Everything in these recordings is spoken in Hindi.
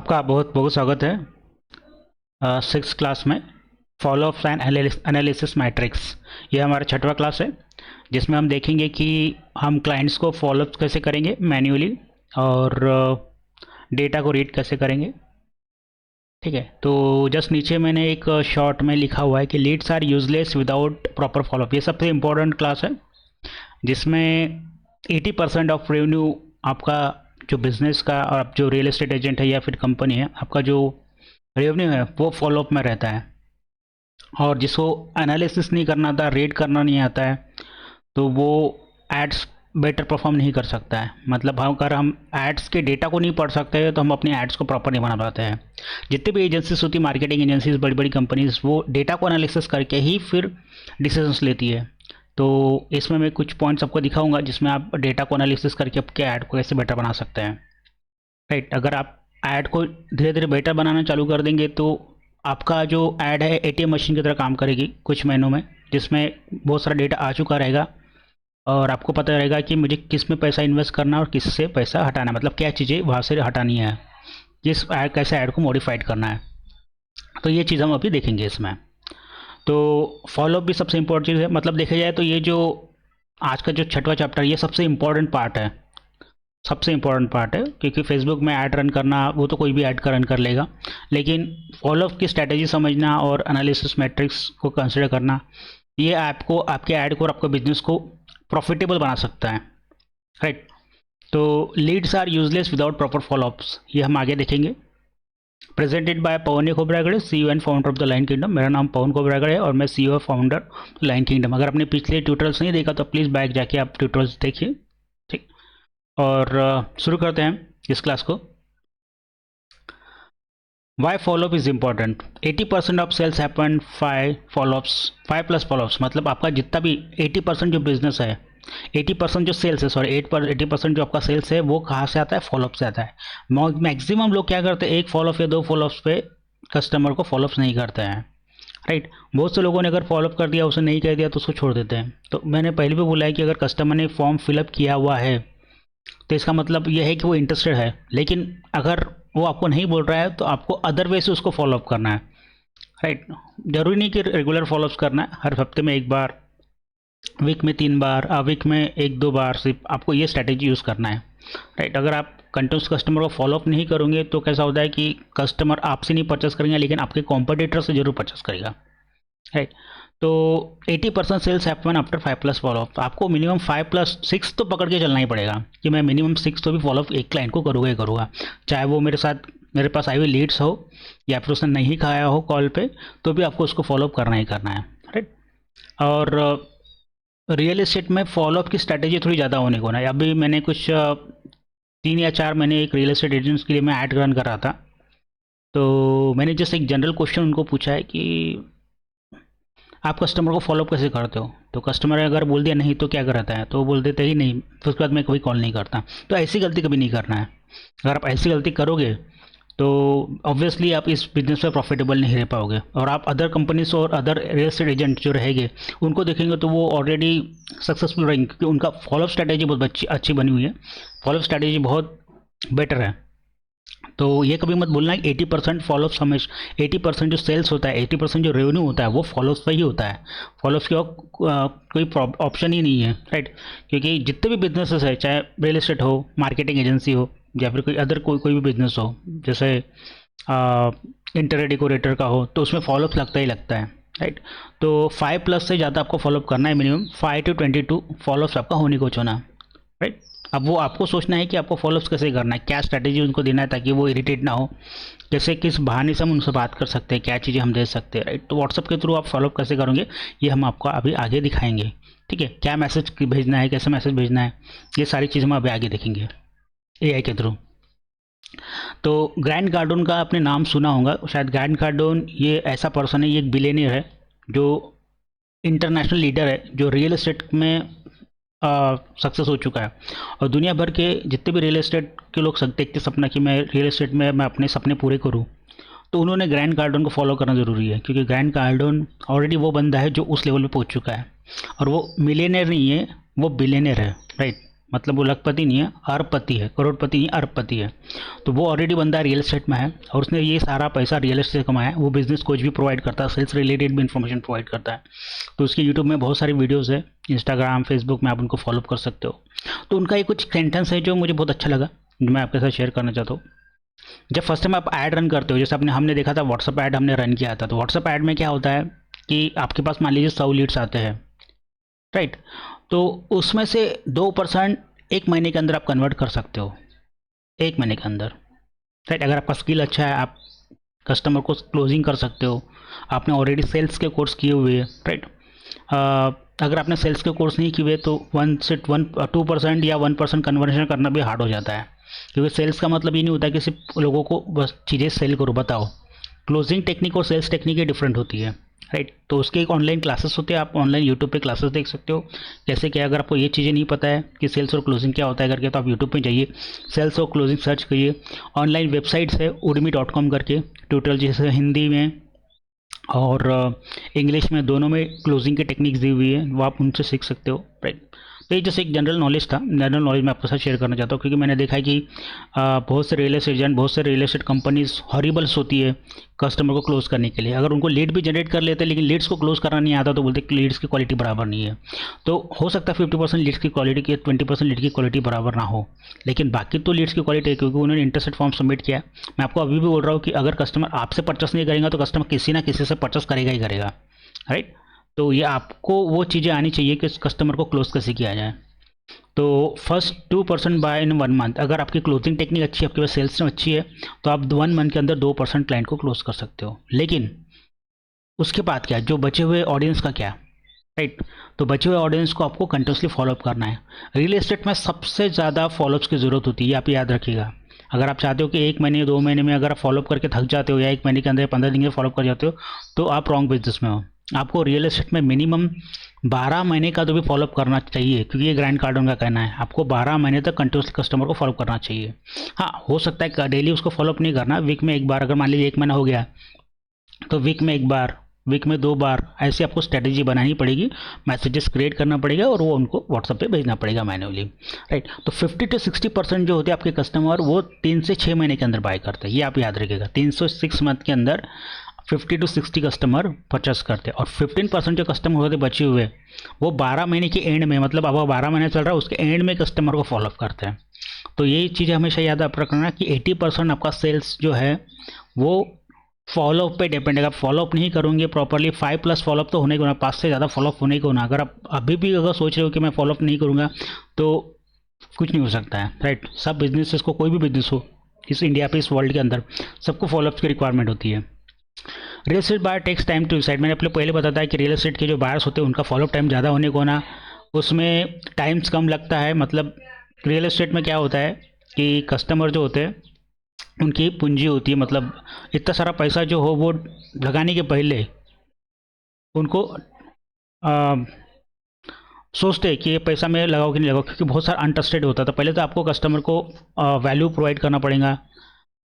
आपका बहुत बहुत स्वागत है सिक्स क्लास में। फॉलोअप एंड एनालिसिस मैट्रिक्स, ये हमारा छठवां क्लास है जिसमें हम देखेंगे कि हम क्लाइंट्स को फॉलोअप कैसे करेंगे मैन्युअली और डेटा को रीड कैसे करेंगे। ठीक है, तो जस्ट नीचे मैंने एक शॉर्ट में लिखा हुआ है कि leads are useless without proper follow up. ये सबसे इम्पोर्टेंट क्लास है जिसमें 80% ऑफ रेवेन्यू आपका जो बिज़नेस का और आप जो रियल एस्टेट एजेंट है या फिर कंपनी है, आपका जो रेवेन्यू है वो फॉलोअप में रहता है। और जिसको एनालिसिस नहीं करना आता, रेट करना नहीं आता है, तो वो एड्स बेटर परफॉर्म नहीं कर सकता है। मतलब अगर हम एड्स के डेटा को नहीं पढ़ सकते हैं तो हम अपने एड्स को प्रॉपर नहीं बना पाते हैं। जितनी भी एजेंसीज होती है, मार्केटिंग एजेंसीज, बड़ी बड़ी कंपनीज, वो डेटा को एनालिसिस करके ही फिर डिसीजंस लेती है। तो इसमें मैं कुछ पॉइंट्स आपको दिखाऊंगा जिसमें आप डेटा को एनालिसिस करके आपके ऐड को कैसे बेटर बना सकते हैं। राइट, अगर आप ऐड को धीरे धीरे बेटर बनाना चालू कर देंगे तो आपका जो ऐड है एटीएम मशीन की तरह काम करेगी कुछ महीनों में, जिसमें बहुत सारा डेटा आ चुका रहेगा और आपको पता रहेगा कि मुझे किस में पैसा इन्वेस्ट करना है और किस से पैसा हटाना है, मतलब क्या चीज़ें वहाँ से हटानी है, किस ऐड कैसे ऐड को मॉडिफाइड करना है। तो ये चीज़ हम अभी देखेंगे इसमें। तो फॉलोअप भी सबसे इम्पोर्टेंट चीज़ है। मतलब देखा जाए तो ये जो आज का जो छठवां चैप्टर, ये सबसे इम्पोर्टेंट पार्ट है, सबसे इम्पोर्टेंट पार्ट है, क्योंकि फेसबुक में ऐड रन करना वो तो कोई भी ऐड का रन कर लेगा, लेकिन फॉलोअप की स्ट्रैटेजी समझना और एनालिसिस मैट्रिक्स को कंसिडर करना, ये आपको आपके ऐड को और आपके बिजनेस को प्रॉफिटेबल बना सकता है। राइट, तो leads are useless without proper follow ups, ये हम आगे देखेंगे। Presented by Pawan Khobragade, CEO and founder of the Line Kingdom. मेरा नाम पवन खोबरागड़े है और मैं सीईओ फाउंडर लाइन किंगडम। अगर आपने पिछले ट्यूटोरियल्स नहीं देखा तो प्लीज़ बैक जाके आप ट्यूटोरियल्स देखिए। ठीक, और शुरू करते हैं इस क्लास को। Why follow up is important. 80% of sales happen 5 plus follow ups. मतलब आपका जितना भी 80% जो बिजनेस है, 80% जो सेल्स है, सॉरी 80% जो आपका सेल्स है वो कहाँ से आता है? फॉलोअप से आता है। मैक्सिमम लोग क्या करते हैं, एक फॉलोअप या दो फॉलोअप्स पे कस्टमर को फॉलोअप्स नहीं करते हैं। राइट, बहुत से लोगों ने अगर फॉलोअप कर दिया, उसे नहीं कह दिया तो उसको छोड़ देते हैं। तो मैंने पहले भी बोला है कि अगर कस्टमर ने फॉर्म फिलअप किया हुआ है तो इसका मतलब यह है कि वो इंटरेस्टेड है, लेकिन अगर वो आपको नहीं बोल रहा है तो आपको अदर वे से उसको फॉलोअप करना है। राइट, जरूरी नहीं कि रेगुलर फॉलोअप्स करना है, हर हफ्ते में एक बार, वीक में 3 बार, वीक में 1-2 बार, सिर्फ आपको ये स्ट्रैटेजी यूज़ करना है। राइट, अगर आप कंटिन्यूस कस्टमर को फॉलोअप नहीं करोगे तो कैसा होता है कि कस्टमर आपसे नहीं परचेस करेंगे लेकिन आपके कॉम्पिटिटर से जरूर परचेस करेगा। राइट, तो 80% सेल्स हैपन आफ्टर 5+ फॉलोअप। आपको मिनिमम 5+6 तो पकड़ के चलना ही पड़ेगा कि मैं मिनिमम 6 तो भी फॉलोअप एक क्लाइंट को करूँगा ही करूँगा, चाहे वो मेरे पास आई हुई लीड्स हो या फिर उसने नहीं खाया हो कॉल पे, तो भी आपको उसको फॉलोअप करना ही करना है। राइट, और रियल एस्टेट में फॉलोअप की स्ट्रैटेजी थोड़ी ज़्यादा होने को ना। अभी मैंने कुछ 3 या 4 महीने एक रियल एस्टेट एजेंट्स के लिए मैं ऐड रन कर रहा था, तो मैंने जस्ट एक जनरल क्वेश्चन उनको पूछा है कि आप कस्टमर को फॉलोअप कैसे करते हो। तो कस्टमर ने अगर बोल दिया नहीं तो क्या करता है, तो वो बोल देते ही नहीं, फिर उसके बाद मैं कभी कॉल नहीं करता। तो ऐसी गलती कभी नहीं करना है। अगर आप ऐसी गलती करोगे तो ऑब्वियसली आप इस बिजनेस में प्रॉफिटेबल नहीं रह पाओगे, और आप अदर कंपनीज और अदर रियल एस्टेट एजेंट जो रहेंगे उनको देखेंगे तो वो ऑलरेडी सक्सेसफुल रहेंगे, क्योंकि उनका फॉलोअप स्ट्रैटेजी बहुत अच्छी बनी हुई है, फॉलोअप स्ट्रैटेजी बहुत बेटर है। तो ये कभी मत बोलना कि 80% फॉलोअप्स, हमेशा 80% जो सेल्स होता है, 80% जो रेवेन्यू होता है वो फॉलोअप्स पे ही होता है। फॉलोअप्स की कोई ऑप्शन ही नहीं है। राइट, क्योंकि जितने भी बिजनेसेस है, चाहे रियल एस्टेट हो, मार्केटिंग एजेंसी हो, या फिर कोई अदर कोई भी बिजनेस हो, जैसे इंटीरियर डेकोरेटर का हो, तो उसमें फॉलोअप लगता ही लगता है। राइट, तो 5+ से ज़्यादा आपको फॉलोअप करना है, मिनिमम 5 to 22 फॉलोअप्स आपका होने को चुना। राइट, अब वो आपको सोचना है कि आपको फॉलोअप्स कैसे करना है, क्या स्ट्रैटेजी उनको देना है ताकि वो इरिटेट ना हो, कैसे किस बहाने से हम उनसे बात कर सकते हैं, क्या चीज़ें हम दे सकते हैं। राइट, तो व्हाट्सअप के थ्रू आप फॉलोअप कैसे करोगे ये हम आपको अभी आगे दिखाएंगे। ठीक है, क्या मैसेज भेजना है, कैसे मैसेज भेजना है, ये सारी चीज़ हम अभी आगे देखेंगे एआई के थ्रू। तो ग्रैंड कार्डोन का आपने नाम सुना होगा शायद। ग्रैंड कार्डोन ये ऐसा पर्सन है, ये एक बिलियनियर है जो इंटरनेशनल लीडर है, जो रियल एस्टेट में सक्सेस हो चुका है, और दुनिया भर के जितने भी रियल एस्टेट के लोग देखते सपना कि मैं रियल एस्टेट में मैं अपने सपने पूरे करूं, तो उन्होंने ग्रैंड कार्डोन को फॉलो करना ज़रूरी है, क्योंकि ग्रैंड कार्डोन ऑलरेडी वो बंदा है जो उस लेवल पे पहुंच चुका है, और वो मिलियनर नहीं है, वो बिलियनर है। राइट, मतलब वो लखपति नहीं है, अरबपति है, करोड़पति नहीं अरबपति है। तो वो ऑलरेडी बंदा रियल एस्टेट में है और उसने ये सारा पैसा रियल एस्टेट से कमाया है। वो बिजनेस कोच भी प्रोवाइड करता है, सेल्स रिलेटेड भी इन्फॉर्मेशन प्रोवाइड करता है। तो उसके यूट्यूब में बहुत सारी वीडियोज़ है, इंस्टाग्राम फेसबुक में आप उनको फॉलो कर सकते हो। तो उनका ये कुछ सेंटेंस है जो मुझे बहुत अच्छा लगा, जो मैं आपके साथ शेयर करना चाहता हूँ। जब फर्स्ट टाइम आप ऐड रन करते हो, जैसे हमने देखा था व्हाट्सअप ऐड हमने रन किया था, तो व्हाट्सअप ऐड में क्या होता है कि आपके पास मान लीजिए 100 लीड्स आते हैं, राइट। तो उसमें से 2% 1 महीने के अंदर आप कन्वर्ट कर सकते हो, 1 महीने के अंदर, राइट। अगर आपका स्किल अच्छा है आप कस्टमर को क्लोजिंग कर सकते हो, आपने ऑलरेडी सेल्स के कोर्स किए हुए हैं, राइट। अगर आपने सेल्स के कोर्स नहीं किए हुए तो 2% या 1% कन्वर्जन करना भी हार्ड हो जाता है, क्योंकि सेल्स का मतलब ये नहीं होता कि सिर्फ लोगों को बस चीज़ें सेल करो, बताओ। क्लोजिंग टेक्निक और सेल्स टेक्निक डिफरेंट होती है, राइट। तो उसके एक ऑनलाइन क्लासेस होते हैं, आप ऑनलाइन यूट्यूब पे क्लासेस देख सकते हो कैसे क्या। अगर आपको ये चीज़ें नहीं पता है कि सेल्स और क्लोजिंग क्या होता है करके, तो आप यूट्यूब पे जाइए, सेल्स और क्लोजिंग सर्च करिए। ऑनलाइन वेबसाइट्स है udemy.com करके, ट्यूटोरियल जैसे हिंदी में और इंग्लिश में, दोनों में क्लोजिंग की टेक्निक्स दी हुई है, वो आप उनसे सीख सकते हो, राइट। तो ये जैसे एक जनरल नॉलेज था, जनरल नॉलेज मैं आपके साथ शेयर करना चाहता हूँ, क्योंकि मैंने देखा है कि बहुत से रियल एस्टेट एजेंट, बहुत से रियल एस्टेट कंपनीज हॉरिबल्स होती है कस्टमर को क्लोज करने के लिए। अगर उनको लीड भी जनरेट कर लेते हैं लेकिन लीड्स को क्लोज करना नहीं आता, तो बोलते हैं लीड्स की क्वालिटी बराबर नहीं है। तो हो सकता है 50% लीड्स की क्वालिटी की 20% लीड की क्वालिटी बराबर ना हो, लेकिन बाकी तो लीड्स की क्वालिटी है, क्योंकि उन्होंने इंटरेस्टेड फॉर्म सबमिट किया है। मैं आपको अभी भी बोल रहा हूँ कि अगर कस्टमर आपसे परचेस नहीं करेगा तो कस्टमर किसी ना किसी से परचेस करेगा ही करेगा, राइट। तो ये आपको वो चीज़ें आनी चाहिए कि कस्टमर को क्लोज कैसे किया जाए। तो फर्स्ट 2% बाय इन 1 मंथ। अगर आपकी क्लोजिंग टेक्निक अच्छी है, आपके पास सेल्स अच्छी है, तो आप 1 मंथ के अंदर 2% क्लाइंट को क्लोज कर सकते हो। लेकिन उसके बाद क्या, जो बचे हुए ऑडियंस का क्या, राइट। तो बचे हुए ऑडियंस को आपको कंटिन्यूसली फॉलोअप करना है। रियल एस्टेट में सबसे ज़्यादा फॉलोअप्स की ज़रूरत होती है, आप याद रखिएगा। अगर आप चाहते हो कि 1 महीने 2 महीने में अगर आप फॉलोअप करके थक जाते हो, या 1 महीने के अंदर 15 दिन के फॉलोअप कर जाते हो, तो आप रॉन्ग बिजनेस में हो। आपको रियल एस्टेट में मिनिमम 12 महीने का तो भी फॉलोअप करना चाहिए, क्योंकि ये ग्रैंड कार्डन का कहना है, आपको 12 महीने तक कंटिन्यूसली कस्टमर को फॉलोअप करना चाहिए। हाँ, हो सकता है डेली उसको फॉलोअप नहीं करना, वीक में एक बार, अगर मान लीजिए 1 महीना हो गया तो वीक में 1 बार, वीक में 2 बार, ऐसी आपको स्ट्रेटेजी बनानी पड़ेगी, मैसेजेस क्रिएट करना पड़ेगा और वो उनको व्हाट्सएप पे भेजना पड़ेगा मैन्युअली, राइट। तो 50 to 60% जो होते हैं आपके कस्टमर, वो 3 से 6 महीने के अंदर बाय करते हैं, ये आप याद रखिएगा। 3 से 6 मंथ के अंदर 50 to 60 कस्टमर परचेस करते हैं, और 15% जो कस्टमर होते बचे हुए, वो 12 महीने के एंड में, मतलब अब 12 महीने चल रहा है उसके एंड में कस्टमर को फॉलोअप करते हैं। तो ये चीज़ें हमेशा याद आप रखना कि 80% आपका सेल्स जो है वो फॉलोअप पे डिपेंड है। आप फॉलोअप नहीं करोगे प्रॉपरली, 5+ फॉलोअप तो होने को ना, 5 से ज़्यादा फॉलोअप होने को ना। अगर आप अभी भी अगर सोच रहे हो कि मैं फॉलोअप नहीं करूँगा, तो कुछ नहीं हो सकता है, राइट। सब बिजनेसेस को, कोई भी बिजनेस हो इस इंडिया पे, इस वर्ल्ड के अंदर, सबको फॉलोअप की रिक्वायरमेंट होती है। Real estate buyer takes time to decide. मैंने अपने पहले बताया कि रियल एस्टेट के जो बायर्स होते हैं उनका फॉलोअप टाइम ज़्यादा होने को ना, उसमें टाइम्स कम लगता है। मतलब रियल एस्टेट में क्या होता है कि कस्टमर जो होते हैं उनकी पूंजी होती है, मतलब इतना सारा पैसा जो हो वो लगाने के पहले उनको सोचते हैं कि ये पैसा मैं लगाओ कि नहीं लगाओ, क्योंकि बहुत सारा अनट्रस्टेड होता है। तो पहले तो आपको कस्टमर को वैल्यू प्रोवाइड करना पड़ेगा,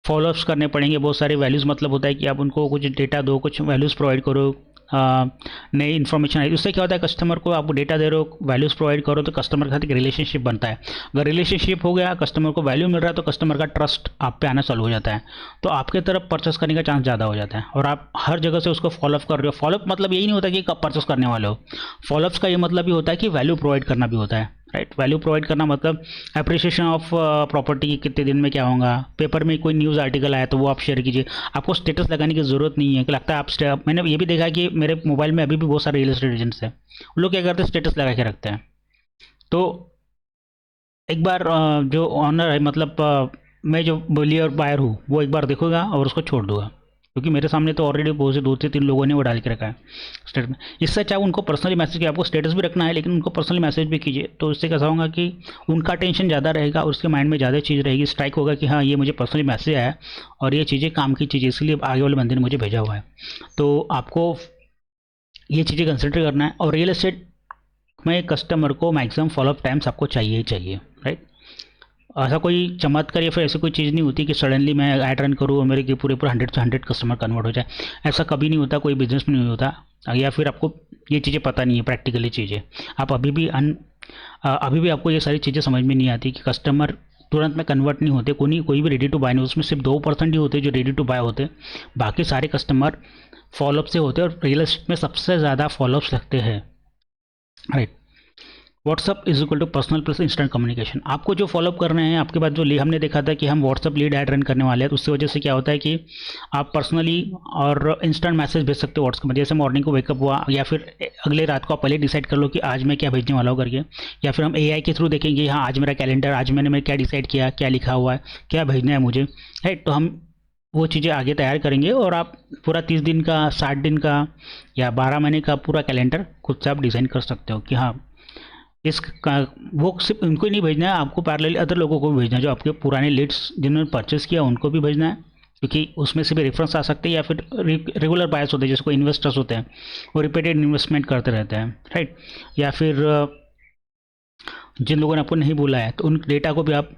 फॉलोअप्स करने पड़ेंगे, बहुत सारे वैल्यूज़। मतलब होता है कि आप उनको कुछ डेटा दो, कुछ वैल्यूज़ प्रोवाइड करो, नई इन्फॉर्मेशन है। उससे क्या होता है, कस्टमर को आप डेटा दे रहे हो, वैल्यूज़ प्रोवाइड करो, तो कस्टमर के साथ एक रिलेशनशिप बनता है। अगर रिलेशनशिप हो गया, कस्टमर को वैल्यू मिल रहा है, तो कस्टमर का ट्रस्ट आप पे आना चालू हो जाता है, तो आपके तरफ परचेस करने का चांस ज़्यादा हो जाता है, और आप हर जगह से उसको फॉलोअप कर रहे हो। फॉलोअप मतलब यही नहीं होता कि कब परचेस करने वाले हो, फॉलोअप्स का ये मतलब भी होता है कि वैल्यू प्रोवाइड करना भी होता है, राइट। वैल्यू प्रोवाइड करना मतलब अप्रिसिएशन ऑफ प्रॉपर्टी की कितने दिन में क्या होगा, पेपर में कोई न्यूज़ आर्टिकल आया तो वो आप शेयर कीजिए। आपको स्टेटस लगाने की ज़रूरत नहीं है कि लगता है आप मैंने ये भी देखा कि मेरे मोबाइल में अभी भी बहुत सारे रियल एस्टेट एजेंट्स हैं, वो लोग क्या करते हैं, स्टेटस लगा के रखते हैं। तो एक बार जो ऑनर है, मतलब मैं जो बोलियर बायर हूँ, वो एक बार देखूँगा और उसको छोड़ दूँगा, क्योंकि मेरे सामने तो ऑलरेडी बहुत से 2 से 3 लोगों ने वो डाल के रखा है स्टेटस में। इससे अच्छा उनको पर्सनली मैसेज किया, आपको स्टेटस भी रखना है लेकिन उनको पर्सनली मैसेज भी कीजिए, तो इससे कैसा होगा कि उनका टेंशन ज़्यादा रहेगा और उसके माइंड में ज़्यादा चीज़ रहेगी, स्ट्राइक होगा कि हाँ ये मुझे पर्सनली मैसेज आया और ये चीज़ें काम की चीज़ें, इसलिए आगे वाले बंदे ने मुझे भेजा हुआ है। तो आपको ये चीज़ें कंसिडर करना है, और रियल एस्टेट में कस्टमर को मैक्सिमम फॉलोअप टाइम्स आपको चाहिए ही चाहिए, राइट। ऐसा कोई चमत्कार या फिर ऐसी कोई चीज़ नहीं होती कि सडनली मैं ऐड रन करूँ और मेरे के पूरे 100 से 100 कस्टमर कन्वर्ट हो जाए, ऐसा कभी नहीं होता, कोई बिजनेस में नहीं होता, या फिर आपको ये चीज़ें पता नहीं है प्रैक्टिकली चीज़ें, आप अभी भी अभी भी आपको ये सारी चीज़ें समझ में नहीं आती कि कस्टमर तुरंत में कन्वर्ट नहीं होते, कोई भी रेडी टू बाय नहीं, उसमें सिर्फ 2% ही होते जो रेडी टू बाय होते, बाकी सारे कस्टमर फॉलोअप से होते हैं और रियल एस्टेट में सबसे ज़्यादा फॉलोअप्स लगते हैं, right. WhatsApp is equal to personal plus instant communication. आपको जो फॉलोअप कर रहे हैं, आपके पास जो हमने देखा था कि हम व्हाट्सअप लीड ऐड रन करने वाले हैं, तो उसकी वजह से क्या होता है कि आप पर्सनली और इंस्टेंट मैसेज भेज सकते हो व्हाट्सअप में। जैसे मॉर्निंग को वेकअप हुआ, या फिर अगले रात को आप पहले डिसाइड कर लो कि आज मैं क्या भेजने वाला हूँ करके, या फिर हम एआई के थ्रू देखेंगे, हाँ आज मेरा कैलेंडर, आज मैं क्या डिसाइड किया, क्या लिखा हुआ है, क्या भेजना है मुझे, राइट। तो हम वो चीज़ें आगे तैयार करेंगे और आप पूरा 30 दिन का, 60 दिन का या 12 महीने का पूरा कैलेंडर खुद से आप डिज़ाइन कर सकते हो कि हाँ वो सिर्फ उनको ही नहीं भेजना है, आपको पैरेलली अदर लोगों को भी भेजना है, जो आपके पुराने लीड्स जिन्होंने परचेस किया उनको भी भेजना है, क्योंकि उसमें से भी रेफरेंस आ सकते हैं, या फिर रेगुलर बायर्स होते हैं जिसको इन्वेस्टर्स होते हैं, वो रिपीटेड इन्वेस्टमेंट करते रहते हैं, राइट। या फिर जिन लोगों ने आपको नहीं बोला है तो उन डेटा को भी आप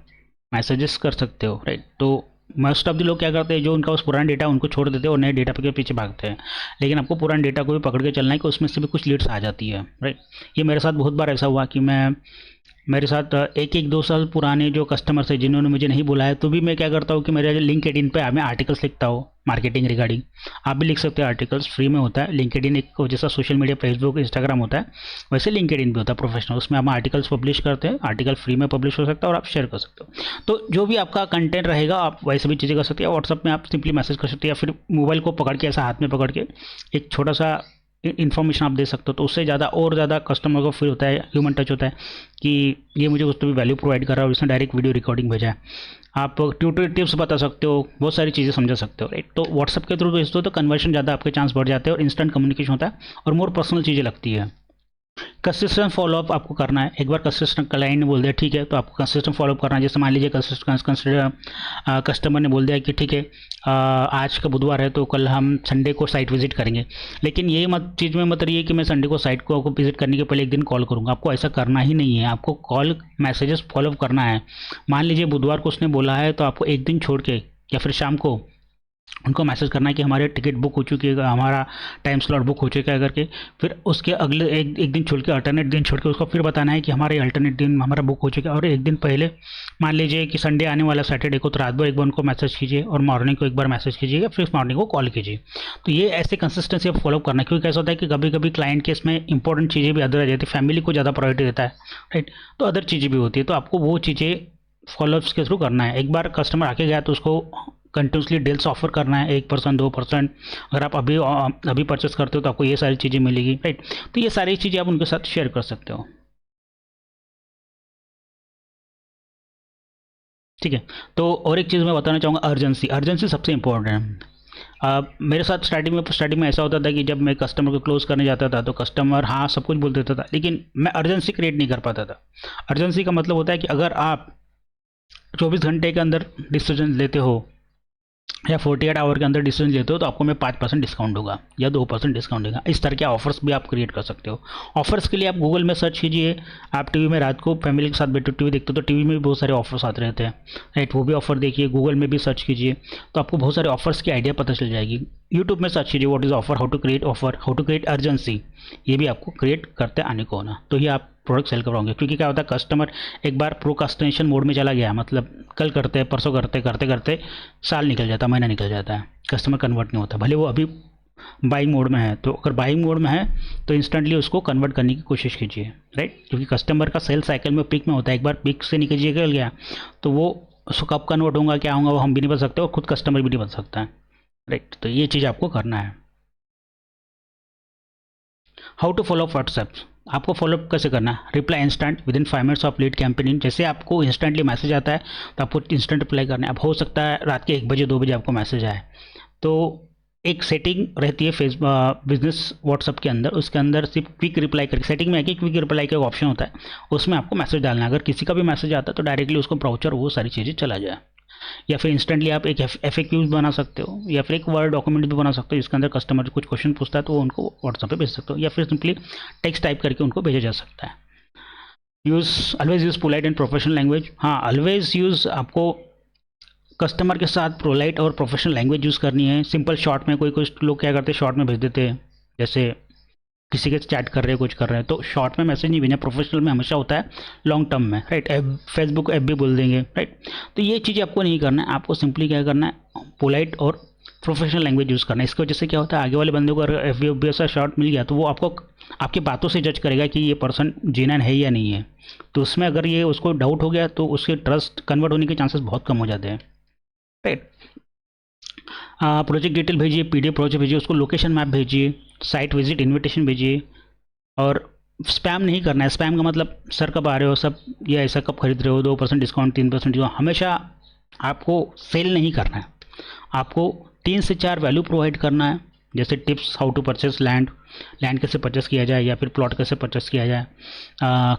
मैसेजेस कर सकते हो, राइट। तो मोस्ट ऑफ द लोग क्या करते हैं, जो उनका उस पुराना डेटा उनको छोड़ देते हैं और नए डेटा के पीछे भागते हैं, लेकिन आपको पुराने डेटा को भी पकड़ के चलना है कि उसमें से भी कुछ लीड्स आ जाती है, राइट। ये मेरे साथ बहुत बार ऐसा हुआ कि मेरे साथ एक एक 2 साल पुराने जो कस्टमर्स हैं जिन्होंने मुझे नहीं बुलाया, तो भी मैं क्या करता हूँ कि मेरे लिंक्डइन पे मैं आर्टिकल्स लिखता हूँ मार्केटिंग रिगार्डिंग। आप भी लिख सकते हैं आर्टिकल्स, फ्री में होता है। लिंक्डइन एक जैसा सोशल मीडिया फेसबुक इंस्टाग्राम होता है, वैसे लिंक्डइन भी होता है प्रोफेशनल, उसमें हम आर्टिकल्स पब्लिश करते हैं, आर्टिकल फ्री में पब्लिश हो सकता है और आप शेयर कर सकते हो। तो जो भी आपका कंटेंट रहेगा आप वैसे भी चीज़ें कर सकते हैं। व्हाट्सअप में आप सिंपली मैसेज कर सकते हैं, या फिर मोबाइल को पकड़ के ऐसा हाथ में पकड़ के एक छोटा सा इन्फॉर्मेशन आप दे सकते हो, तो उससे ज़्यादा और ज़्यादा कस्टमर को फील होता है, ह्यूमन टच होता है कि ये मुझे कुछ तो भी वैल्यू प्रोवाइड कर रहा है और इसने डायरेक्ट वीडियो रिकॉर्डिंग भेजा है। आप ट्यूटोरियल टिप्स बता सकते हो, बहुत सारी चीज़ें समझा सकते हो, राइट। तो व्हाट्सअप के थ्रू भेजते हो तो कन्वर्शन ज़्यादा आपके चांस बढ़ जाते हैं और इंस्टेंट कम्युनिकेशन होता है और मोर पर्सनल चीज़ें लगती है। कंसिस्टेंट फॉलोअप आपको करना है। एक बार कंसिस्टेंट क्लाइंट ने बोल दिया ठीक है, तो आपको कंसिस्टेंट फॉलोअप करना है। जैसे मान लीजिए कस्टमर ने बोल दिया कि ठीक है आज का बुधवार है तो कल हम संडे को साइट विजिट करेंगे, लेकिन ये मत चीज़ में मत रहिए कि मैं संडे को साइट को विजिट करने के पहले एक दिन कॉल करूँगा। आपको ऐसा करना ही नहीं है, आपको कॉल मैसेजेस फॉलोअप करना है। मान लीजिए बुधवार को उसने बोला है तो आपको एक दिन छोड़ के या फिर शाम को उनको मैसेज करना है कि हमारे टिकट बुक हो चुकी है, हमारा टाइम स्लॉट बुक हो चुका है करके। फिर उसके अगले एक दिन छोड़ के, अल्टरनेट दिन छोड़ के उसको फिर बताना है कि हमारे अल्टरनेट दिन हमारा बुक हो चुका है। और एक दिन पहले मान लीजिए कि संडे आने वाला सैटरडे को, तो रात भर एक बार उनको मैसेज कीजिए और मॉर्निंग को एक बार मैसेज कीजिए या फिर मॉर्निंग को कॉल कीजिए। तो ये ऐसे कंसिस्टेंसी आप फॉलो करना है, क्योंकि ऐसा होता है कि कभी कभी क्लाइंट के इसमें इंपॉर्टेंट चीज़ें भी अदर आ जाती है, फैमिली को ज़्यादा प्रायोरिटी देता है, राइट। तो अदर चीज़ें भी होती है, तो आपको वो चीज़ें फॉलोअप्स के थ्रू करना है। एक बार कस्टमर आके गया तो उसको कंटिन्यूसली डील्स ऑफर करना है, 1% 2%। अगर आप अभी परचेस करते हो तो आपको ये सारी चीज़ें मिलेगी, राइट। तो ये सारी चीज़ें आप उनके साथ शेयर कर सकते हो, ठीक है। तो और एक चीज़ मैं बताना चाहूँगा, अर्जेंसी। अर्जेंसी सबसे इंपॉर्टेंट है। मेरे साथ स्टार्टिंग में ऐसा होता था कि जब मैं कस्टमर को क्लोज करने जाता था तो कस्टमर हाँ सब कुछ बोल देता था, लेकिन मैं अर्जेंसी क्रिएट नहीं कर पाता था। अर्जेंसी का मतलब होता है कि अगर आप 24 घंटे के अंदर डिसीजन लेते हो या 48 आवर के अंदर डिसीजन लेते हो तो आपको मैं 5% डिस्काउंट होगा या 2% डिस्काउंट देगा। इस तरह के ऑफर्स भी आप क्रिएट कर सकते हो। ऑफर्स के लिए आप गूगल में सर्च कीजिए। आप टीवी में रात को फैमिली के साथ बैठे टीवी देखते हो तो टीवी में भी बहुत सारे ऑफर्स आते रहते हैं, राइट। वो भी ऑफर देखिए, गूगल में भी सर्च कीजिए तो आपको बहुत सारे ऑफर्स की आइडिया पता चल जाएगी। यूट्यूब में सर्च कीजिए what is offer, how to create offer, how to create urgency. ये भी आपको क्रिएट करते आने को होना, तो ये आप प्रोडक्ट सेल करवाओगे। क्योंकि क्या होता है, कस्टमर एक बार प्रोकास्टिनेशन मोड में चला गया, मतलब कल करते हैं परसों करते करते करते साल निकल जाता है, महीना निकल जाता है, कस्टमर कन्वर्ट नहीं होता। भले वो अभी बाइंग मोड में है, तो अगर बाइंग मोड में है तो इंस्टेंटली उसको कन्वर्ट करने की कोशिश कीजिए, राइट। क्योंकि कस्टमर का सेल साइकिल में पिक में होता है, एक बार पिक से निकल गया तो वो उसको कब कन्वर्ट होगा क्या होगा वो हम भी नहीं बता सकते और खुद कस्टमर भी नहीं बता सकता है, राइट। तो ये चीज़ आपको करना है। How to follow WhatsApp. आपको फॉलोअप कैसे करना है, reply instant within 5 minutes of lead campaigning. जैसे आपको इंस्टेंटली मैसेज आता है तो आपको इंस्टेंट रिप्लाई करना है। अब हो सकता है रात के 1 बजे 2 बजे आपको मैसेज आए, तो एक सेटिंग रहती है बिजनेस व्हाट्सअप के अंदर, उसके अंदर सिर्फ क्विक रिप्लाई करके सेटिंग में है कि क्विक रिप्लाई का ऑप्शन होता है, उसमें आपको मैसेज डालना है। अगर किसी का भी मैसेज आता है तो डायरेक्टली उसको ब्राउचर वो सारी चीज़ें चला जाए। या फिर इंस्टेंटली आप एक FAQs बना सकते हो, या फिर एक वर्ड डॉक्यूमेंट भी बना सकते हो जिसके अंदर कस्टमर कुछ क्वेश्चन पूछता है तो वो उनको व्हाट्सएप पे भेज सकते हो, या फिर सिंपली टेक्स्ट टाइप करके उनको भेजा जा सकता है। Always use polite and professional language. हाँ, ऑलवेज यूज़ आपको कस्टमर के साथ पोलाइट और प्रोफेशनल लैंग्वेज यूज़ करनी है। सिंपल शॉर्ट में, कोई कुछ लोग क्या करते हैं शॉर्ट में भेज देते हैं, जैसे किसी के चैट कर रहे हैं, कुछ कर रहे हैं, तो शॉर्ट में मैसेज नहीं भेजना, प्रोफेशनल में हमेशा होता है लॉन्ग टर्म में, राइट। फेसबुक ऐप भी बोल देंगे, राइट। तो ये चीज़ें आपको नहीं करना है, आपको सिंपली क्या करना है, पोलाइट और प्रोफेशनल लैंग्वेज यूज़ करना है। इसकी वजह से क्या होता है, आगे वाले बंदे को अगर एफ बी ऐसा शॉर्ट मिल गया तो वो आपको आपकी बातों से जज करेगा कि ये पर्सन जेन्युइन है या नहीं है। तो उसमें अगर ये उसको डाउट हो गया तो उसके ट्रस्ट कन्वर्ट होने के चांसेस बहुत कम हो जाते हैं, राइट। प्रोजेक्ट डिटेल भेजिए, पीडीएफ प्रोजेक्ट भेजिए, उसको लोकेशन मैप भेजिए, साइट विजिट इन्विटेशन भेजिए। और स्पैम नहीं करना है। स्पैम का मतलब सर कब आ रहे हो सब, या ऐसा कब खरीद रहे हो, 2% डिस्काउंट, 3% डिस्काउंट, हमेशा आपको सेल नहीं करना है। आपको 3 से 4 वैल्यू प्रोवाइड करना है, जैसे tips how to purchase land, land कैसे परचेस किया जाए, या फिर प्लॉट कैसे परचेस किया जाए,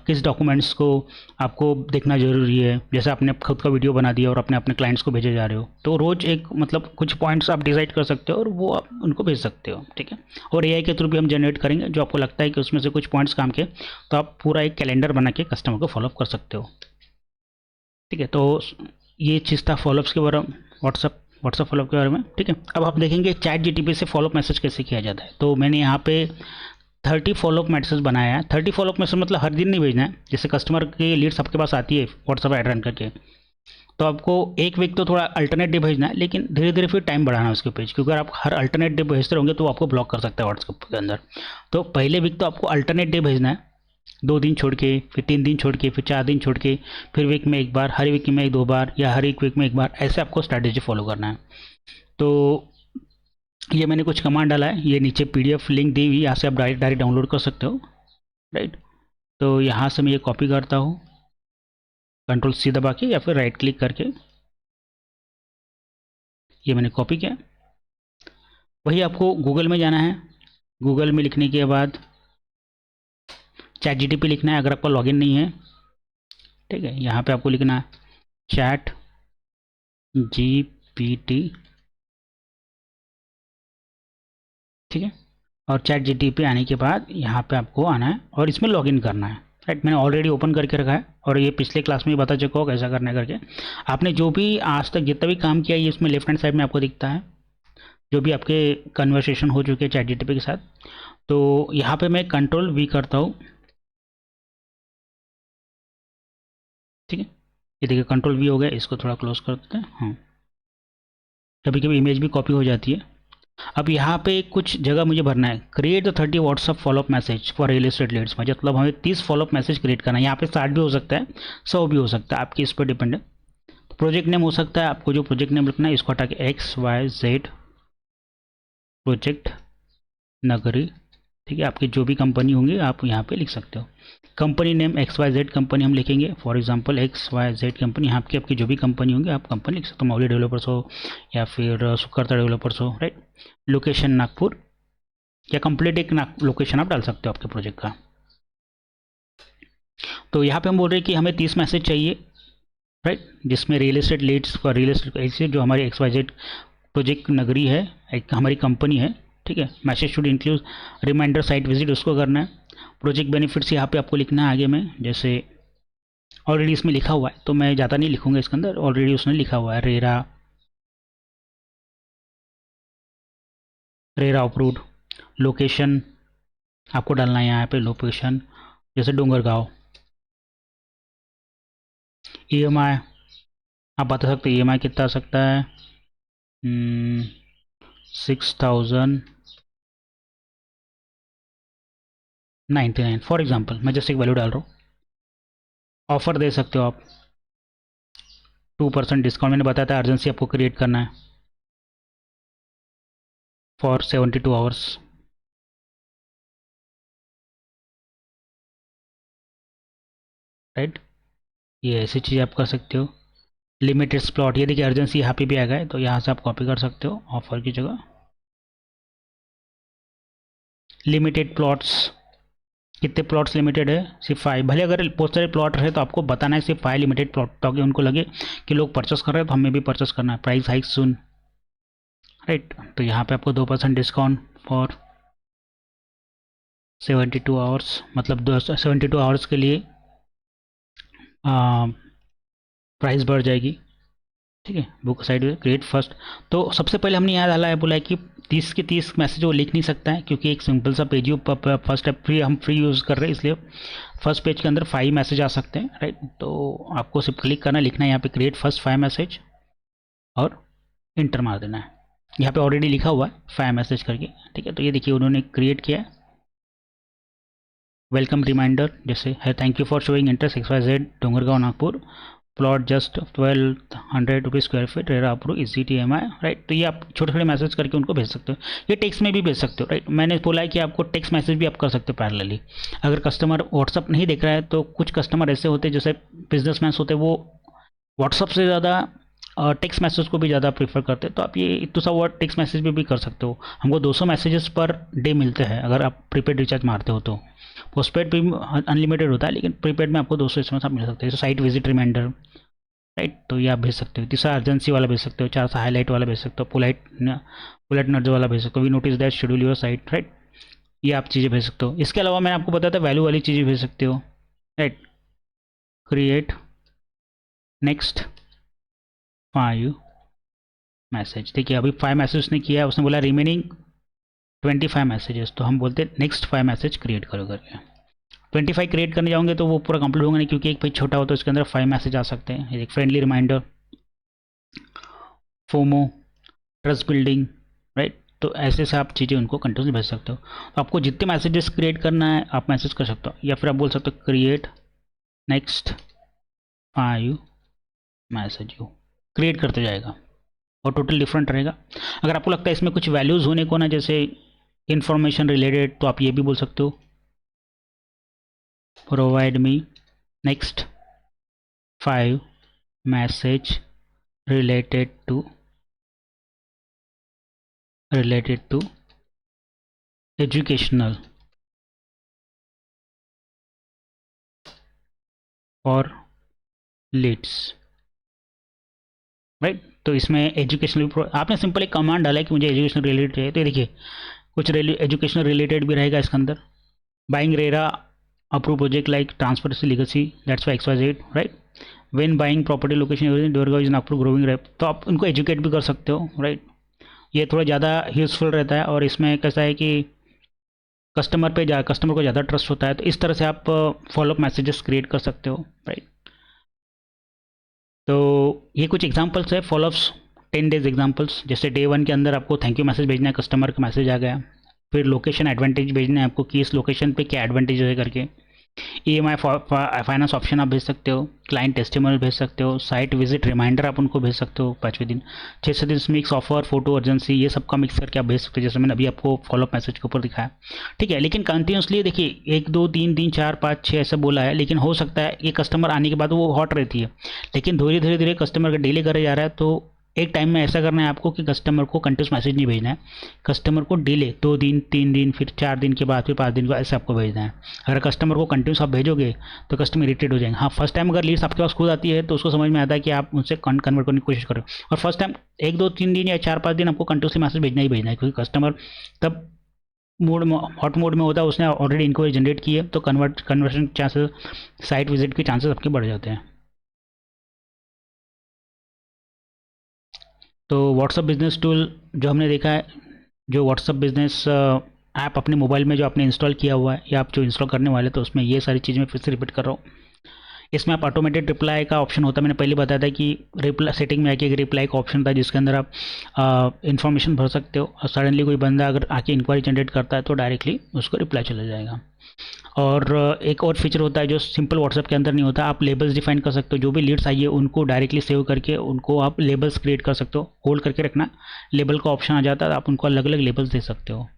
किस डॉक्यूमेंट्स को आपको देखना ज़रूरी है। जैसे आपने खुद का वीडियो बना दिया और अपने अपने क्लाइंट्स को भेजे जा रहे हो, तो रोज़ एक मतलब कुछ पॉइंट्स आप डिसाइड कर सकते हो और वो आप उनको भेज सकते हो, ठीक है। और एआई के थ्रू भी हम जनरेट करेंगे, जो आपको लगता है कि उसमें से कुछ पॉइंट्स काम के, तो आप पूरा एक कैलेंडर बना के कस्टमर को फॉलोअप कर सकते हो, ठीक है। तो ये चीज़ था फॉलोअप्स के बारे में, व्हाट्सअप फॉलोअप के बारे में, ठीक है। अब आप देखेंगे चैट जीटीपी से फॉलोअप मैसेज कैसे किया जाता है। तो मैंने यहाँ पे 30 फॉलोअप मैसेज बनाया है। 30 फॉलोअप मैसेज मतलब हर दिन नहीं भेजना है। जैसे कस्टमर की लीड्स आपके पास आती है व्हाट्सअप ऐड रन करके, तो आपको एक वीक तो थोड़ा अल्टरनेट डे भेजना है, लेकिन धीरे धीरे फिर टाइम बढ़ाना है उसके पेज, क्योंकि अगर आप हर अल्टरनेट डे भेजते रहोगे तो आपको ब्लॉक कर सकता है व्हाट्सएप के अंदर। तो पहले वीक तो आपको अल्टरनेट डे भेजना है, 2 दिन छोड़ के, फिर 3 दिन छोड़ के, फिर 4 दिन छोड़ के, फिर वीक में एक बार, हर वीक में 1-2 बार, या हर एक वीक में एक बार, ऐसे आपको स्ट्रैटेजी फॉलो करना है। तो ये मैंने कुछ कमांड डाला है, ये नीचे पीडीएफ लिंक दी हुई, यहाँ से आप डायरेक्ट डाउनलोड कर सकते हो, राइट। तो यहाँ से मैं ये कॉपी करता हूँ, कंट्रोल सी दबा के या फिर राइट क्लिक करके, ये मैंने कॉपी किया। वही आपको गूगल में जाना है, गूगल में लिखने के बाद चैट जीटीपी लिखना है अगर आपका लॉगिन नहीं है, ठीक है। यहाँ पे आपको लिखना है चैट जीपीटी, ठीक है। और चैट जीटीपी आने के बाद यहाँ पे आपको आना है और इसमें लॉगिन करना है, राइट। मैंने ऑलरेडी ओपन करके रखा है और ये पिछले क्लास में बता चुका हो कैसा करना है करके। आपने जो भी आज तक जितना भी काम किया ये इसमें लेफ्ट हैंड साइड में आपको दिखता है, जो भी आपके कन्वर्सेशन हो चुके हैं चैट जीटीपी के साथ। तो यहाँ पे मैं कंट्रोल वी करता हूँ, ठीक है। ये देखिए कंट्रोल वी हो गया, इसको थोड़ा क्लोज कर देते हैं। हाँ, कभी कभी इमेज भी कॉपी हो जाती है। अब यहाँ पे कुछ जगह मुझे भरना है, create the 30 WhatsApp follow up message for real estate leads, मतलब हमें 30 फॉलोअप मैसेज क्रिएट करना है। यहाँ पे 60 भी हो सकता है, 100 भी हो सकता है, आपकी इस पर डिपेंड है। तो प्रोजेक्ट नेम हो सकता है, आपको जो प्रोजेक्ट नेम लिखना है इसको हटा के XYZ प्रोजेक्ट नगरी, ठीक है। आपकी जो भी कंपनी होंगी आप यहाँ पे लिख सकते हो। कंपनी नेम XYZ कंपनी हम लिखेंगे, फॉर एग्जांपल XYZ कंपनी। यहाँ की आपकी जो भी कंपनी होंगी आप कंपनी लिख सकते हो, मौली डेवलपर्स हो या फिर सुकरता डेवलपर्स हो, राइट। लोकेशन नागपुर, या कंप्लीट एक लोकेशन आप डाल सकते हो आपके प्रोजेक्ट का। तो यहाँ पे हम बोल रहे हैं कि हमें 30 मैसेज चाहिए, राइट, जिसमें real estate leads for real estate ऐसे जो हमारी XYZ प्रोजेक्ट नगरी है, एक हमारी कंपनी है, ठीक है। Message should include reminder site visit, उसको करना है। प्रोजेक्ट बेनिफिट्स यहाँ पे आपको लिखना है आगे में, जैसे ऑलरेडी इसमें लिखा हुआ है तो मैं ज़्यादा नहीं लिखूंगा इसके अंदर, ऑलरेडी उसने लिखा हुआ है रेरा अप्रूव्ड। लोकेशन आपको डालना है यहाँ पे, लोकेशन जैसे डोंगरगांव। EMI आप बता सकते हैं EMI कितना आ सकता है, 6099 फॉर एग्जांपल, मैं जैसे एक वैल्यू डाल रहा हूँ। ऑफर दे सकते हो आप, 2% डिस्काउंट, मैंने बताया था अर्जेंसी आपको क्रिएट करना है फॉर 72 आवर्स, राइट। ये ऐसी चीज़ आप कर सकते हो। लिमिटेड स्लॉट, ये देखिए अर्जेंसी यहाँ पे भी आ गए, तो यहाँ से आप कॉपी कर सकते हो ऑफर की जगह। लिमिटेड प्लॉट्स, कितने प्लॉट्स लिमिटेड है, सिर्फ 5। भले अगर बहुत सारे प्लॉट रहे तो आपको बताना है सिर्फ 5 लिमिटेड प्लॉट, ताकि उनको लगे कि लोग परचेस कर रहे हैं तो हमें भी परचेस करना है। प्राइस हाइक सुन, राइट। तो यहाँ पे आपको 2% डिस्काउंट फॉर 72 आवर्स, मतलब 72 आवर्स के लिए प्राइस बढ़ जाएगी, ठीक है, बुक साइड क्रिएट फर्स्ट। तो सबसे पहले हमने यहाँ डाला है, बोला है कि 30 के 30 मैसेज वो लिख नहीं सकता है, क्योंकि एक सिंपल सा पेज ही फर्स्ट फ्री, हम फ्री यूज़ कर रहे हैं, इसलिए फर्स्ट पेज के अंदर 5 मैसेज आ सकते हैं, राइट। तो आपको सिर्फ क्लिक करना, लिखना है यहाँ पे क्रिएट फर्स्ट 5 मैसेज और इंटर मार देना है। यहाँ पे ऑलरेडी लिखा हुआ है 5 मैसेज करके, ठीक है। तो ये देखिए उन्होंने क्रिएट किया है, वेलकम रिमाइंडर जैसे है, thank you for showing interest XYZ Dongargaon Nagpur, plot just 1200 rupees square feet, RERA approve easy TMI, right. तो ये आप छोटे छोटे मैसेज करके उनको भेज सकते हो, ये टेक्स्ट में भी भेज सकते हो, राइट। मैंने बोला है कि आपको टेक्स्ट मैसेज भी आप कर सकते हो पैरेलली। अगर कस्टमर व्हाट्सअप नहीं देख रहा है, तो कुछ कस्टमर ऐसे होते हैं जैसे बिजनेसमैन होते हैं, वो व्हाट्सअप से ज़्यादा टेक्स्ट मैसेज को भी ज़्यादा प्रीफर करते हैं। तो आप ये इतना सा वर्ड टेक्स्ट मैसेज भी कर सकते हो। हमको 200 मैसेजेस पर डे मिलते हैं अगर आप प्रीपेड रिचार्ज मारते हो। तो पोस्टपेड भी अनलिमिटेड होता है, लेकिन प्रीपेड में आपको 200 इसमें सब मिल सकते हैं। साइट विजिट रिमाइंडर, राइट, तो ये आप भेज सकते हो। तीसरा अर्जेंसी वाला भेज सकते हो, 4 हाईलाइट वाला भेज सकते हो, पुलाइट नर्ज वाला भेज सकते हो, we notice that schedule your site, right. ये आप चीज़ें भेज सकते हो। इसके अलावा मैंने आपको बताया था वैल्यू वाली चीज़ें भेज सकते हो, राइट। क्रिएट नेक्स्ट 5 मैसेज, देखिए अभी 5 मैसेज उसने किया है, उसने बोला रिमेनिंग 25 मैसेजेस, तो हम बोलते हैं नेक्स्ट 5 मैसेज क्रिएट करो करके। 25 क्रिएट करने जाओगे तो वो पूरा कंप्लीट होगा नहीं, क्योंकि एक पेज छोटा हो तो इसके अंदर 5 मैसेज आ सकते हैं। एक friendly reminder, FOMO, trust building, right. तो ऐसे से आप चीज़ें उनको कंटिन्यूसली भेज सकते हो। तो आपको जितने मैसेजेस क्रिएट करना है आप मैसेज कर सकते हो, या फिर आप बोल सकते हो create next 5 message, you create करते जाएगा और टोटल डिफरेंट रहेगा। अगर आपको लगता है इसमें कुछ वैल्यूज़ होने को ना, जैसे इंफॉर्मेशन रिलेटेड, तो आप ये भी बोल सकते हो provide me next 5 message related to educational और लीड्स, राइट। तो इसमें एजुकेशनल आपने सिंपल एक कमांड डाला है कि मुझे एजुकेशनल रिलेटेड चाहिए, तो देखिए कुछ एजुकेशनल रिलेटेड भी रहेगा इसके अंदर। Buying RERA approved project like transparency legacy that's why XYZ, right. When buying property location डोरगांव इज नागपुर ग्रोइंग रैप, तो आप उनको एजुकेट भी कर सकते हो, राइट। ये थोड़ा ज़्यादा यूज़फुल रहता है, और इसमें कैसा है कि कस्टमर को ज़्यादा ट्रस्ट होता है। तो इस तरह से आप फॉलोअप मैसेजेस क्रिएट कर सकते हो, राइट। तो ये कुछ एग्जांपल्स है फॉलोअप्स, 10 डेज एग्जांपल्स। जैसे डे 1 के अंदर आपको थैंक यू मैसेज भेजना है, कस्टमर का मैसेज आ गया। फिर लोकेशन एडवांटेज भेजना है आपको कि इस लोकेशन पे क्या एडवांटेज है करके। EMI फाइनेंस ऑप्शन आप भेज सकते हो, क्लाइंट टेस्टिमोनियल भेज सकते हो, साइट विजिट रिमाइंडर आप उनको भेज सकते हो 5वें दिन, 6 से दिन मिक्स ऑफर, फोटो अर्जेंसी, ये सब का मिक्स करके आप भेज सकते हो, जैसे मैंने अभी आपको फॉलोअप मैसेज के ऊपर दिखाया, ठीक है। लेकिन कंटिन्यूसली देखिए 1 2 3 3 4 5 6 ऐसा बोला है, लेकिन हो सकता है ये कस्टमर आने के बाद वो हॉट रहती है, लेकिन धीरे धीरे कस्टमर का डिले करे जा रहा है। तो एक टाइम में ऐसा करना है आपको कि कस्टमर को कंटिन्यूस मैसेज नहीं भेजना है, कस्टमर को डिले 2 दिन 3 दिन फिर 4 दिन के बाद फिर 5 दिन के बाद ऐसे आपको भेजना है। अगर कस्टमर को कंटिन्यूस आप भेजोगे तो कस्टमर इरिटेट हो जाएंगे। हाँ, फर्स्ट टाइम अगर लीड्स आपके पास खुद आती है तो उसको समझ में आता है कि आप उनसे कन्वर्ट करने की कोशिश करो, और फर्स्ट टाइम 1 2 3 दिन या 4 5 दिन आपको कंटिन्यूसली मैसेज भेजना ही भेजना है, क्योंकि कस्टमर तब मोड में हॉट मोड में होता है, उसने ऑलरेडी इंक्वायरी जनरेट की है, तो कन्वर्शन चांसेस, साइट विजिट के चांसेस आपके बढ़ जाते हैं। तो व्हाट्सअप बिजनेस टूल जो हमने देखा है, जो व्हाट्सअप बिजनेस ऐप अपने मोबाइल में जो आपने इंस्टॉल किया हुआ है या आप जो इंस्टॉल करने वाले, तो उसमें ये सारी चीज़ें मैं फिर से रिपीट कर रहा हूँ। इसमें आप ऑटोमेटेड रिप्लाई का ऑप्शन होता है, मैंने पहले बताया था कि रिप्लाई सेटिंग में आके एक रिप्लाई का ऑप्शन था जिसके अंदर आप इन्फॉर्मेशन भर सकते हो, और सडनली कोई बंदा अगर आके इंक्वायरी जनरेट करता है तो डायरेक्टली उसको रिप्लाई चला जाएगा। और एक और फीचर होता है जो सिंपल व्हाट्सएप के अंदर नहीं होता, आप लेबल्स डिफाइन कर सकते हो, जो भी लीड्स आई है उनको डायरेक्टली सेव करके उनको आप लेबल्स क्रिएट कर सकते हो, होल्ड करके रखना, लेबल का ऑप्शन आ जाता है, आप उनको अलग अलग लेबल्स दे सकते हो,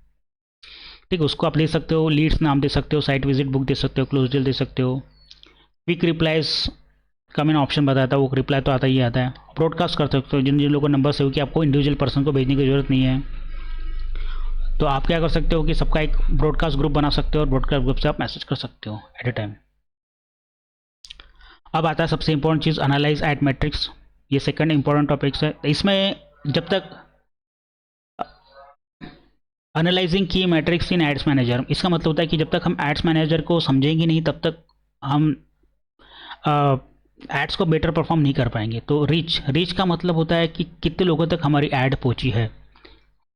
ठीक है। उसको आप ले सकते हो, लीड्स नाम दे सकते हो, साइट विजिट बुक दे सकते हो, क्लोज डील दे सकते हो, क्विक रिप्लाइज का मैंने ऑप्शन बताया था, वो रिप्लाई तो आता ही आता है। ब्रॉडकास्ट कर सकते हो, जिन जिन लोगों को नंबर सेव किया, आपको इंडिविजुअल पर्सन को भेजने की ज़रूरत नहीं है, तो आप क्या कर सकते हो कि सबका एक ब्रॉडकास्ट ग्रुप बना सकते हो, और ब्रॉडकास्ट ग्रुप से आप मैसेज कर सकते हो एट ए टाइम। अब आता है सबसे इंपॉर्टेंट चीज़, एनालाइज एड मैट्रिक्स। ये सेकंड इंपॉर्टेंट टॉपिक्स है। इसमें जब तक एनालाइजिंग की मैट्रिक्स इन एड्स मैनेजर, इसका मतलब होता है कि जब तक हम एड्स मैनेजर को समझेंगे नहीं तब तक हम एड्स को बेटर परफॉर्म नहीं कर पाएंगे। तो रीच रीच का मतलब होता है कि कितने लोगों तक हमारी ऐड पहुंची है,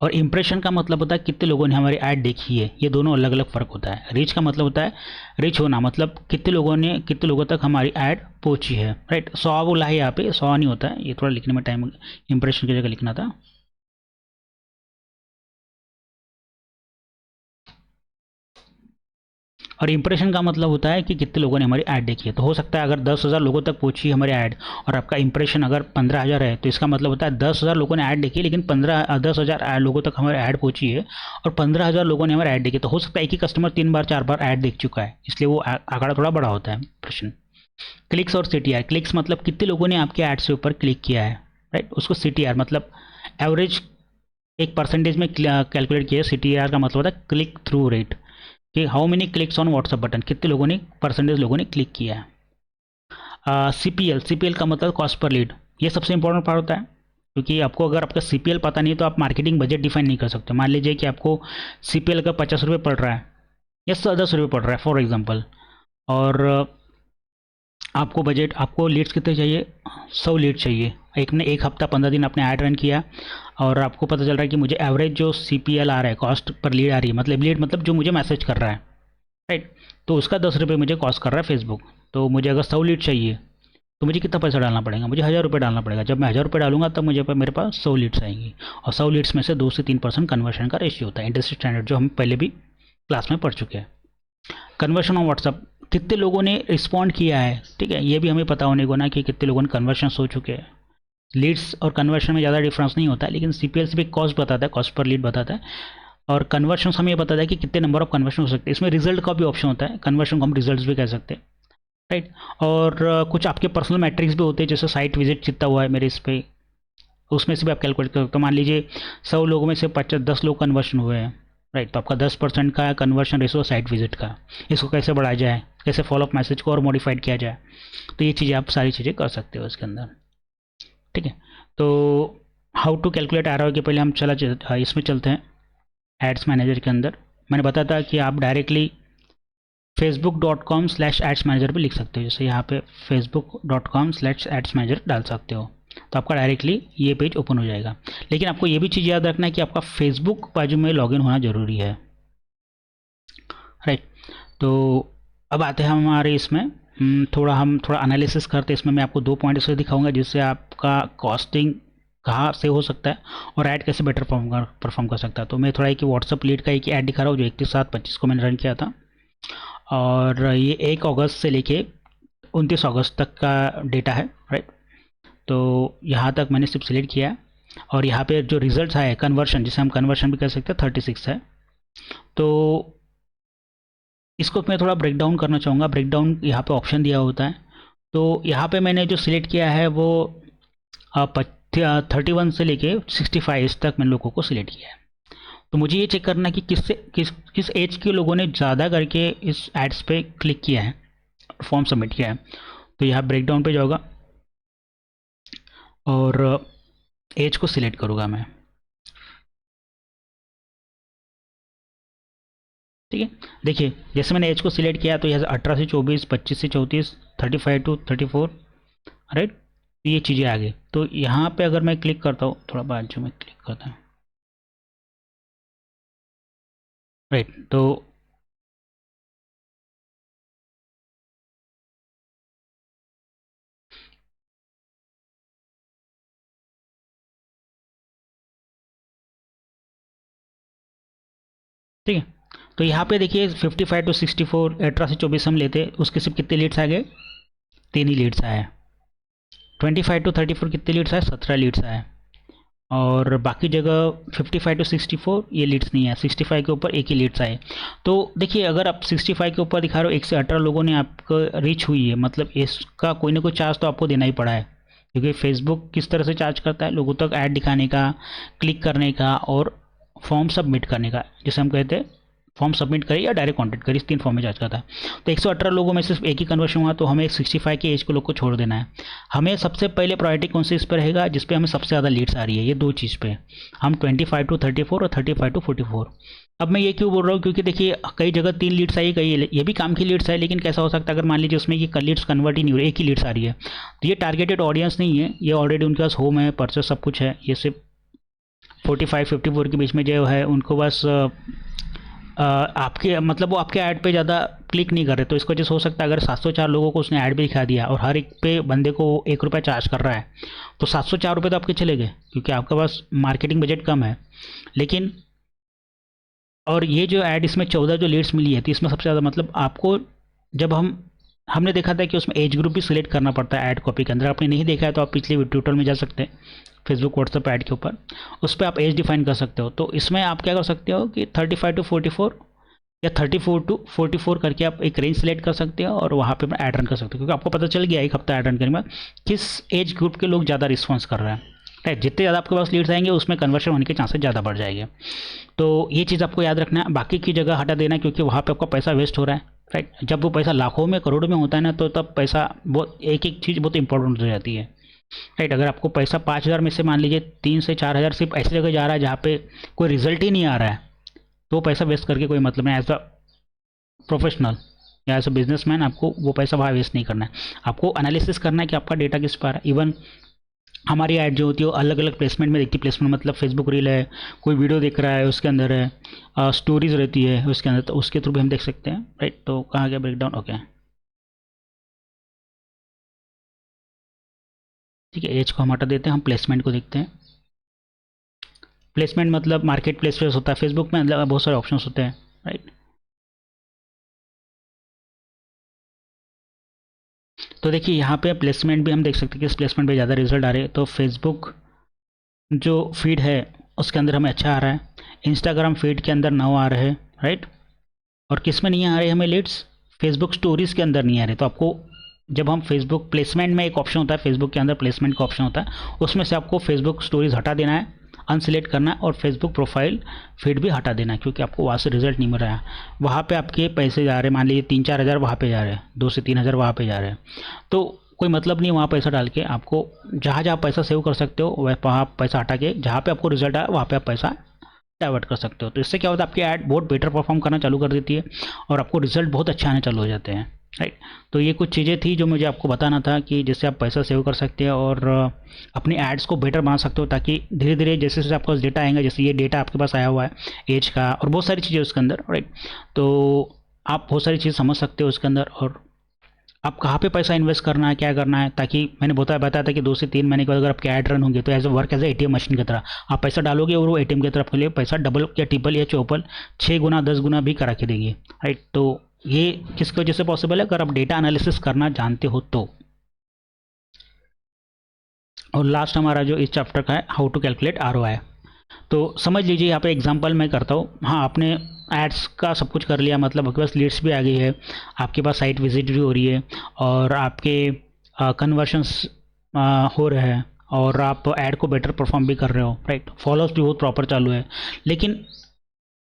और इंप्रेशन का मतलब होता है कितने लोगों ने हमारी ऐड देखी है। ये दोनों अलग अलग फ़र्क होता है। रीच का मतलब होता है, रीच होना मतलब कितने लोगों तक हमारी ऐड पहुंची है, राइट। 100 बोला है यहाँ पे, 100 नहीं होता है, ये थोड़ा लिखने में टाइम, इंप्रेशन की जगह लिखना था। और इंप्रेशन का मतलब होता है कि कितने लोगों ने हमारी ऐड देखी है। तो हो सकता है अगर 10,000 लोगों तक पहुंची हमारी ऐड, और आपका इंप्रेशन अगर 15,000 है, तो इसका मतलब होता है 10,000 लोगों ने ऐड देखी है, लेकिन 10,000 लोगों तक हमारी ऐड पहुंची है, और 15,000 लोगों ने हमारी ऐड देखी। तो हो सकता है एक ही कस्टमर 3 बार 4 बार ऐड देख चुका है, इसलिए वो आंकड़ा थोड़ा बड़ा होता है इंप्रेशन। क्लिक्स और CTR, क्लिक्स मतलब कितने लोगों ने आपके ऐड से ऊपर क्लिक किया है, राइट। उसको CTR मतलब एवरेज एक परसेंटेज में कैलकुलेट किया है। CTR का मतलब होता है क्लिक थ्रू रेट, कि how many clicks on WhatsApp button, कितने लोगों ने, परसेंटेज लोगों ने क्लिक किया है। CPL का मतलब कॉस्ट पर लीड, ये सबसे इंपॉर्टेंट पार्ट होता है, क्योंकि आपको अगर आपका CPL पता नहीं है तो आप मार्केटिंग बजट डिफाइन नहीं कर सकते। मान लीजिए कि आपको CPL अगर 50 रुपये पड़ रहा है या 10 रुपये पड़ रहा है फॉर एग्जाम्पल, और आपको बजट, आपको लीड्स कितने चाहिए, 100 लीड चाहिए। एक हफ्ता 15 दिन आपने ऐड रन किया, और आपको पता चल रहा है कि मुझे एवरेज जो CPL आ रहा है, कॉस्ट पर लीड आ रही है, मतलब लीड मतलब जो मुझे मैसेज कर रहा है, राइट। तो उसका 10 रुपये मुझे कॉस्ट कर रहा है फेसबुक। तो मुझे अगर 100 लीड चाहिए तो मुझे कितना पैसा डालना पड़ेगा, मुझे 1,000 रुपये डालना पड़ेगा। जब मैं 1,000 रुपये डालूंगा तब मुझे मेरे पास 100 लीड्स आएंगी, और 100 लीड्स में से 2 से 3% कन्वर्शन का रेशियो होता है, इंडस्ट्री स्टैंडर्ड जो हम पहले भी क्लास में पढ़ चुके हैं। कन्वर्शन ऑन व्हाट्सअप, कितने लोगों ने रिस्पॉन्ड किया है, ठीक है, ये भी हमें पता होने को ना कि कितने लोगों ने कन्वर्शन हो चुके हैं। लीड्स और कन्वर्शन में ज़्यादा डिफरेंस नहीं होता है, लेकिन CPL से भी कॉस्ट बताता है, कॉस्ट पर लीड बताता है, और कन्वर्शन हमें ये बताता है कि कितने नंबर ऑफ कन्वर्शन हो सकते हैं। इसमें रिजल्ट का भी ऑप्शन होता है, कन्वर्शन को हम रिजल्ट्स भी कह सकते हैं, राइट। और कुछ आपके पर्सनल मैट्रिक्स भी होते हैं, जैसे साइट विजिट जितना हुआ है मेरे इस पे, उसमें से भी आप कैलकुलेट कर सकते हो। मान लीजिए 100 लोगों में से 10 लोग कन्वर्शन हुए हैं, राइट, तो आपका 10% का कन्वर्शन रेशो साइट विजिट का। इसको कैसे बढ़ाया जाए, कैसे फॉलोअप मैसेज को और मॉडिफाइड किया जाए, तो ये चीज़ें आप सारी चीज़ें कर सकते हो इसके अंदर, ठीक है। तो हाउ टू कैलकुलेट ROI के पहले हम इसमें चलते हैं एड्स मैनेजर के अंदर। मैंने बताया था कि आप डायरेक्टली facebook.com/ads manager पे लिख सकते हो, जैसे यहाँ पे facebook.com/ads manager डाल सकते हो, तो आपका डायरेक्टली ये पेज ओपन हो जाएगा। लेकिन आपको ये भी चीज़ याद रखना है कि आपका फेसबुक बाजू में लॉगिन होना ज़रूरी है, राइट। तो अब आते हैं हमारे इसमें, हम थोड़ा एनालिसिस करते हैं। इसमें मैं आपको 2 पॉइंट से दिखाऊंगा, जिससे आपका कॉस्टिंग कहाँ से हो सकता है और ऐड कैसे बेटर परफॉर्म कर सकता है। तो मैं थोड़ा एक व्हाट्सअप लीड का एक ऐड दिखा रहा हूँ, जो 31/7/25 को मैंने रन किया था, और ये 1 अगस्त से लेके 29 अगस्त तक का डेटा है, राइट। तो यहाँ तक मैंने सिर्फ सिलेक्ट किया है, और यहाँ पे जो रिजल्ट्स आए कन्वर्शन, जिसे हम कन्वर्शन भी कह सकते हैं, 36 है। तो इसको मैं थोड़ा ब्रेक डाउन करना चाहूँगा। ब्रेक डाउन यहाँ पे ऑप्शन दिया होता है, तो यहाँ पे मैंने जो सिलेक्ट किया है वो 31 से लेके 65 तक मैंने लोगों को सिलेक्ट किया है। तो मुझे ये चेक करना है कि किस एज के लोगों ने ज़्यादा करके इस एड्स पे क्लिक किया है, फॉर्म सबमिट किया है। तो यहाँ ब्रेक डाउन पे जाऊँगा और एज को सिलेक्ट करूँगा मैं, ठीक है। देखिए जैसे मैंने एज को सिलेक्ट किया, तो यहाँ 18 से 24, 25 से 34, 35 to 34, राइट। तो ये चीज़ें आ गई। तो यहाँ पे अगर मैं क्लिक करता हूँ, थोड़ा बाजू में क्लिक करता हूँ, राइट। तो ठीक है, तो यहाँ पे देखिए 55 to 64, 18 से 24 हम लेते, उसके सिर्फ कितने लीड्स आ गए, 3 ही लीड्स आए। 25 to 34 कितने लीड्स आए, 17 लीड्स आए। और बाकी जगह 55 to 64 ये लीड्स नहीं है, 65 के ऊपर एक ही लीड्स आए। तो देखिए अगर आप 65 के ऊपर दिखा रहे हो, 1 से 18 लोगों ने आपको रीच हुई है, मतलब इसका कोई ना कोई चार्ज तो आपको देना ही पड़ा है, क्योंकि फेसबुक किस तरह से चार्ज करता है, लोगों तक ऐड दिखाने का, क्लिक करने का और फॉर्म सबमिट करने का, जिसे हम कहते हैं फॉर्म सबमिट करें या डायरेक्ट कॉन्टैक्ट करें, इस 3 फॉर्म में जांच करता है। तो 118 लोगों में सिर्फ एक ही कन्वर्शन हुआ, तो हमें 65 के एज के लोग को छोड़ देना है। हमें सबसे पहले प्रायोरिटी कौन सी इस पर रहेगा, जिस पे हमें सबसे ज़्यादा लीड्स आ रही है, ये 2 चीज़ पे हम 25 to 34 और 35 to 44। अब मैं ये क्यों बोल रहा हूँ, क्योंकि देखिए कई जगह 3 लीड्स आई, कई ये भी काम की लीड्स है, लेकिन कैसा हो सकता है अगर मान लीजिए उसमें ये लीड्स कन्वर्ट ही नहीं हो रही, एक ही लीड्स आ रही है, तो ये टारगेटेड ऑडियंस नहीं है, ये ऑलरेडी उनके पास होम है, परचेस सब कुछ है, ये सिर्फ 45-54 के बीच में जो है उनको बस आपके मतलब वो आपके ऐड पे ज़्यादा क्लिक नहीं कर रहे, तो इसको वजह से हो सकता है अगर 704 लोगों को उसने ऐड भी दिखा दिया और हर एक पे बंदे को 1 रुपया चार्ज कर रहा है, तो 704 रुपये तो आपके चले गए, क्योंकि आपके पास मार्केटिंग बजट कम है। लेकिन और ये जो ऐड इसमें 14 जो लीड्स मिली है, तो इसमें सबसे ज़्यादा मतलब आपको जब हमने देखा था कि उसमें एज ग्रुप भी सिलेक्ट करना पड़ता है ऐड कॉपी के अंदर। आपने नहीं देखा है तो आप पिछले ट्यूटोरियल में जा सकते हैं, फेसबुक व्हाट्सएप ऐड के ऊपर, उस पर आप एज डिफाइन कर सकते हो। तो इसमें आप क्या कर सकते हो कि 35 to 44 या 34 to 44 करके आप एक रेंज सेलेक्ट कर सकते हो और वहाँ पे ऐड रन कर सकते हो, क्योंकि आपको पता चल गया एक हफ्ता ऐड रन करने में किस एज ग्रुप के लोग ज़्यादा रिस्पॉन्स कर रहे हैं, राइट। जितने ज़्यादा आपके पास लीड्स आएंगे उसमें कन्वर्शन होने के चांसेस ज़्यादा बढ़ जाएंगे। तो ये चीज़ आपको याद रखना है, बाकी की जगह हटा देना, क्योंकि वहाँ पे आपका पैसा वेस्ट हो रहा है, राइट। जब वो पैसा लाखों में करोड़ों में होता है ना, तो तब पैसा बहुत एक एक चीज़ बहुत इंपॉर्टेंट हो जाती है, राइट। अगर आपको पैसा 5,000 में से मान लीजिए 3 से 4,000 सिर्फ ऐसी जगह जा रहा है जहाँ पे कोई रिजल्ट ही नहीं आ रहा है, तो पैसा वेस्ट करके कोई मतलब नहीं। एज अ प्रोफेशनल या एज अ बिजनेसमैन आपको वो पैसा वहाँ वेस्ट नहीं करना है, आपको एनालिसिस करना है कि आपका डेटा किस पर आ रहा है। इवन हमारी ऐड जो होती है वो अलग अलग प्लेसमेंट में देखती है, प्लेसमेंट मतलब फेसबुक रील है, कोई वीडियो देख रहा है उसके अंदर है, स्टोरीज रहती है उसके अंदर, तो उसके थ्रू भी हम देख सकते हैं, राइट। तो कहाँ गया ब्रेकडाउन, ओके ठीक है। एज को हम हटा देते हैं, हम प्लेसमेंट को देखते हैं। प्लेसमेंट मतलब मार्केट प्लेस होता है फेसबुक में, मतलब बहुत सारे ऑप्शंस होते हैं, राइट। तो देखिए यहाँ पे प्लेसमेंट भी हम देख सकते हैं कि इस प्लेसमेंट पे ज़्यादा रिजल्ट आ रहे हैं। तो फेसबुक जो फीड है उसके अंदर हमें अच्छा आ रहा है, इंस्टाग्राम फीड के अंदर 9 आ रहे हैं, राइट। और किस में नहीं आ रहे हमें लीड्स, फेसबुक स्टोरीज़ के अंदर नहीं आ रहे। तो आपको जब हम फेसबुक प्लेसमेंट में एक ऑप्शन होता है, फेसबुक के अंदर प्लेसमेंट का ऑप्शन होता है, उसमें से आपको फेसबुक स्टोरीज हटा देना है, अनसिलेक्ट करना है, और फेसबुक प्रोफाइल फीड भी हटा देना है, क्योंकि आपको वहाँ से रिजल्ट नहीं मिल रहा है। वहाँ पे आपके पैसे जा रहे हैं, मान लीजिए 3-4 हज़ार वहाँ पे जा रहे हैं, 2 से 3 हज़ार वहाँ पे जा रहे हैं, तो कोई मतलब नहीं वहाँ पैसा डाल के। आपको जहाँ जहाँ पैसा सेव कर सकते हो वहाँ पैसा हटा के जहाँ पे आपको रिजल्ट आए वहाँ पे आप पैसा डाइवर्ट कर सकते हो। तो इससे क्या होता है, आपकी ऐड बहुत बेटर परफॉर्म करना चालू कर देती है और आपको रिजल्ट बहुत अच्छे आने चालू हो जाते हैं, राइट। तो ये कुछ चीज़ें थी जो मुझे आपको बताना था कि जिससे आप पैसा सेव कर सकते हैं और अपनी एड्स को बेटर बना सकते हो, ताकि धीरे धीरे जैसे जैसे आपके पास डेटा आएगा, जैसे ये डेटा आपके पास आया हुआ है एज का और बहुत सारी चीज़ें उसके अंदर, राइट। तो आप बहुत सारी चीज़ समझ सकते हो उसके अंदर, और आप कहाँ पे पैसा इन्वेस्ट करना है, क्या करना है, ताकि मैंने बताया था कि 2 से 3 महीने के बाद अगर आपके ऐड रन होंगे तो as work as ATM machine की तरह आप पैसा डालोगे और वो एटीएम की तरह आपके लिए पैसा डबल या ट्रिपल या चौपल 6 गुना 10 गुना भी करा के देगी, राइट। तो ये किसकी वजह से पॉसिबल है, अगर आप डेटा एनालिसिस करना जानते हो तो। और लास्ट हमारा जो इस चैप्टर का है, हाउ टू कैलकुलेट आरओआई। तो समझ लीजिए यहाँ पे एग्जांपल मैं करता हूँ। हाँ, आपने एड्स का सब कुछ कर लिया, मतलब आपके पास लीड्स भी आ गई है, आपके पास साइट विजिट भी हो रही है और आपके कन्वर्शंस हो रहे हैं और आप ऐड को बेटर परफॉर्म भी कर रहे हो, राइट। फॉलोअर्स भी बहुत प्रॉपर चालू है, लेकिन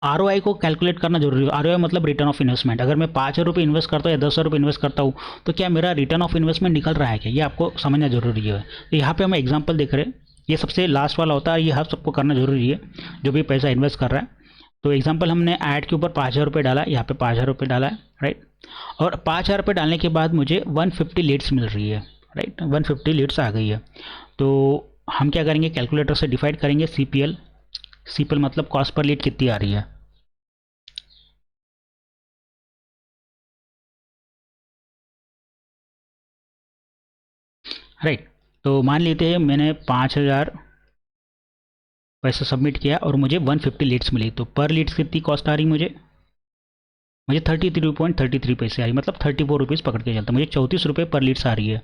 आरओआई को कैलकुलेट करना जरूरी है। आरओआई मतलब रिटर्न ऑफ इन्वेस्टमेंट। अगर मैं 5,000 रुपये इन्वेस्ट करता हूँ या 10,000 रुपये इन्वेस्ट करता हूँ, तो क्या मेरा रिटर्न ऑफ इन्वेस्टमेंट निकल रहा है क्या, ये आपको समझना जरूरी है। तो यहाँ पे हम एग्जांपल देख रहे हैं, ये सबसे लास्ट वाला होता है, ये हर सबको करना जरूरी है जो भी पैसा इन्वेस्ट कर रहा है। तो एग्जांपल हमने ऐड के ऊपर 5,000 रुपये डाला, यहाँ पे 5,000 रुपये डाला है, राइट। और 5,000 रुपये डालने के बाद मुझे 150 लीड्स मिल रही है, राइट। 150 लीड्स आ गई है। तो हम क्या करेंगे, कैलकुलेटर से डिवाइड करेंगे CPL। CPL मतलब कॉस्ट पर लीड कितनी आ रही है, राइट। तो मान लेते हैं मैंने 5,000 पैसा सबमिट किया और मुझे 150 लीड्स मिली, तो पर लीड्स कितनी कॉस्ट आ रही मुझे 33.33 पैसे आ रही, मतलब 34 रुपीज़ पकड़ के चलता, मुझे 34 रुपये पर लीड्स आ रही है,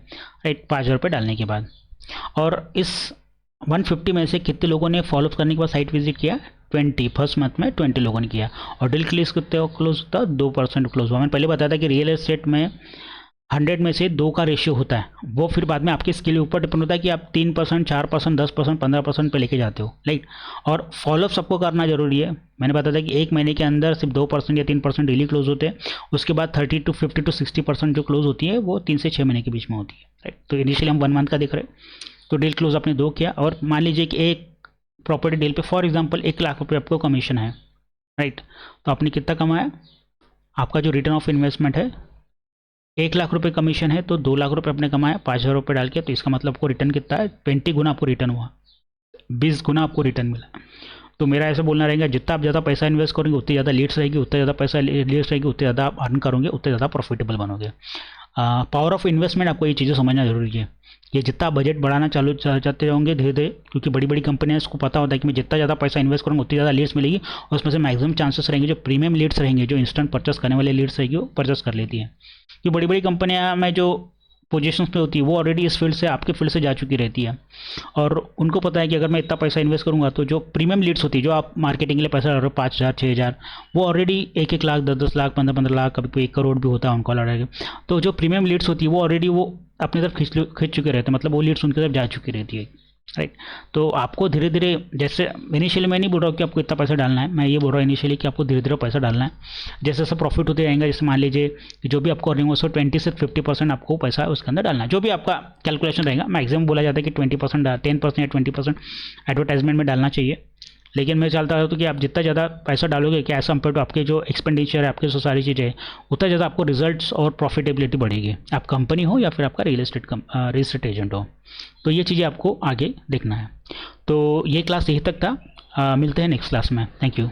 राइट, 5,000 रुपये डालने के बाद। और इस 150 में से कितने लोगों ने फॉलोअप करने के बाद साइट विजिट किया, 20। फर्स्ट मंथ में 20 लोगों ने किया। और डील क्लिक कितने क्लोज होता, 2% क्लोज हुआ। मैंने पहले बताया था कि रियल एस्टेट में 100 में से 2 का रेशियो होता है, वो फिर बाद में आपकी स्किल के ऊपर डिपेंड होता है कि आप 3%, 4%, 10%, 15% पे लेके जाते हो, राइट। और फॉलोअप्स आपको करना जरूरी है। मैंने बताया था कि एक महीने के अंदर सिर्फ 2% या 3% डेली क्लोज होते हैं, उसके बाद 30 to 50 to 60% जो क्लोज होती है वो 3 से 6 महीने के बीच में होती है, राइट। तो इनिशियली हम 1 मंथ का देख रहे हैं, तो डील क्लोज आपने 2 किया, और मान लीजिए कि एक प्रॉपर्टी डील पे फॉर एग्जाम्पल 1 लाख रुपये आपको कमीशन है, राइट। तो आपने कितना कमाया, आपका जो रिटर्न ऑफ इन्वेस्टमेंट है 1 लाख रुपये कमीशन है, तो 2 लाख रुपये आपने कमाया 5,000 रुपये डाल के, तो इसका मतलब आपको रिटर्न कितना है, 20 गुना आपको रिटर्न हुआ, 20 गुना आपको रिटर्न मिला। तो मेरा ऐसा बोलना रहेगा, जितना आप ज़्यादा पैसा इन्वेस्ट करेंगे उतनी ज़्यादा लीड्स रहेगी, उतना ज़्यादा पैसा लीड्स रहेगी, उतने ज़्यादा आप अर्न करोगे, उतने ज़्यादा प्रॉफिटेबल बनोगे। पावर ऑफ इन्वेस्टमेंट, आपको ये चीज़ें समझना जरूरी है। ये जितना बजट बढ़ाना चालू चाहते होंगे धीरे धीरे, क्योंकि बड़ी बड़ी कंपनियां इसको पता होता है कि मैं जितना ज़्यादा पैसा इन्वेस्ट करूँगा उतनी ज़्यादा लीड्स मिलेगी, और उसमें से मैक्सिमम चांसेस रहेंगे जो प्रीमियम लीड्स रहेंगे, जो इंस्टेंट परचेस करने वाले लीड्स रहेगी वो परचेस कर लेती हैं। कि बड़ी बड़ी कंपनियां में जो पोजीशंस पे होती है वो ऑलरेडी इस फील्ड से, आपके फील्ड से जा चुकी रहती है, और उनको पता है कि अगर मैं इतना पैसा इन्वेस्ट करूंगा तो जो प्रीमियम लीड्स होती है, जो आप मार्केटिंग के लिए पैसा डाल रहे हो 5,000, 6,000, वो ऑलरेडी 1-1 लाख, 10-10 लाख, 15-15 लाख, कभी कोई 1 करोड़ भी होता है उनको ऑलरेडी। तो जो प्रीमियम लीड्स होती है वो ऑलरेडी वो अपनी तरफ खींच चुके रहते हैं, मतलब वो लीड्स उनकी तरफ जा चुकी रहती है, राइट। तो आपको धीरे धीरे, जैसे इनिशियली मैं नहीं बोल रहा हूँ कि आपको इतना पैसा डालना है, मैं ये बोल रहा हूँ इनिशियली कि आपको धीरे धीरे पैसा डालना है। जैसे जैसे प्रॉफिट होते जाएंगे, जैसे मान लीजिए कि जो भी आपको अर्निंग हो उसको 20 से 50% आपको पैसा उसके अंदर डालना है, जो भी आपका कैलकुलेशन रहेगा। मैक्सिमम बोला जाता है कि 20%, 10% या 20% एडवर्टाइजमेंट में डालना चाहिए, लेकिन मैं चाहता हूँ कि आप जितना ज़्यादा पैसा डालोगे कि एज कम्पेयर टू आपके जो एक्सपेंडिचर है, आपके जो सारी चीज़ें हैं, उतना ज़्यादा आपको रिजल्ट्स और प्रॉफिटेबिलिटी बढ़ेगी, आप कंपनी हो या फिर आपका रियल एस्टेट एजेंट हो। तो ये चीज़ें आपको आगे देखना है। तो ये क्लास यहीं तक था, मिलते हैं नेक्स्ट क्लास में। Thank you.